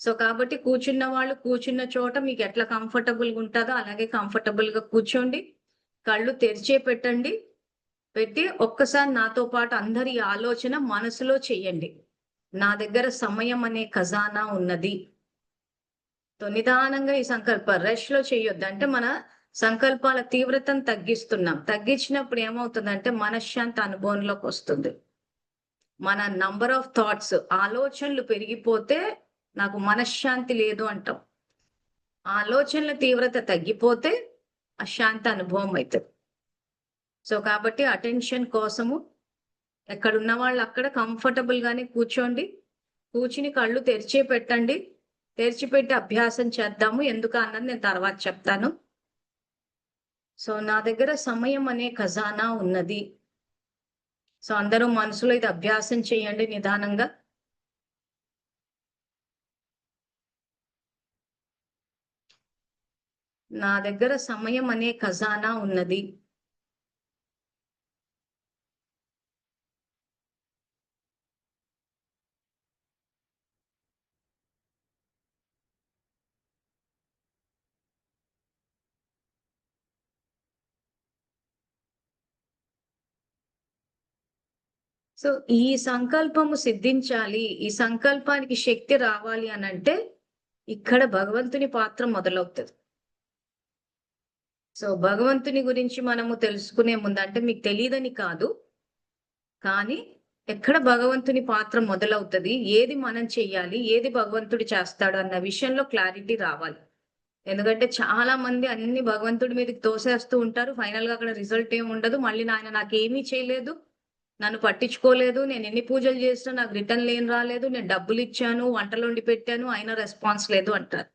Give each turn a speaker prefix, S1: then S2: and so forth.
S1: So కాబట్టి కూర్చున్న వాళ్ళు కూర్చున్న చోట మీకు ఎట్లా కంఫర్టబుల్‌గా ఉంటదో అలాగే కంఫర్టబుల్‌గా కూర్చోండి. కళ్ళు తెరిచే పెట్టండి. పెట్టి ఒక్కసారి నాతో పాటు అందరి ఆలోచన మనసులో చెయ్యండి. నా దగ్గర సమయం అనే ఖజానా ఉన్నది. నిదానంగా ఈ రష్‌లో చేయొద్దు. అంటే మన సంకల్పాల తీవ్రతను తగ్గిస్తున్నాం. తగ్గించినప్పుడు ఏమవుతుందంటే మనశ్శాంతి అనుభవంలోకొస్తుంది. మన నంబర్ ఆఫ్ థాట్స్ ఆలోచనలు పెరిగిపోతే నాకు మనశ్శాంతి లేదు అంటాం. ఆలోచనల తీవ్రత తగ్గిపోతే అశాంతి అనుభవం అయితది. సో కాబట్టి అటెన్షన్ కోసము ఎక్కడున్న వాళ్ళు అక్కడ కంఫర్టబుల్ గానే కూర్చోండి. కూర్చుని కళ్ళు తెరిచే పెట్టండి. తెరిచిపెట్టి అభ్యాసం చేద్దాము. ఎందుకు అన్నది నేను తర్వాత చెప్తాను. సో నా దగ్గర సమయం అనే ఖజానా ఉన్నది. సో అందరూ మనసులో ఇది అభ్యాసం చేయండి నిదానంగా. నా దగ్గర సమయం అనే ఖజానా ఉన్నది. సో ఈ సంకల్పము సిద్ధించాలి, ఈ సంకల్పానికి శక్తి రావాలి అనంటే ఇక్కడ భగవంతుని పాత్ర మొదలవుతది. సో భగవంతుని గురించి మనము తెలుసుకునే ముందు అంటే మీకు తెలీదని కాదు. కానీ ఎక్కడ భగవంతుని పాత్ర మొదలవుతది, ఏది మనం చెయ్యాలి, ఏది భగవంతుడు చేస్తాడు అన్న విషయంలో క్లారిటీ రావాలి. ఎందుకంటే చాలా మంది అన్ని భగవంతుడి మీదకి తోసేస్తూ ఉంటారు. ఫైనల్‌గా అక్కడ రిజల్ట్ ఏమి ఉండదు. మళ్ళీ ఆయన నాకేమీ చేయలేదు, నన్ను పట్టించుకోలేదు, నేను ఎన్ని పూజలు చేసినా నాకు రిటర్న్ ఏం రాలేదు, నేను డబ్బులిచ్చాను, వంటలొండి పెట్టాను, అయినా రెస్పాన్స్ లేదు అంటారు.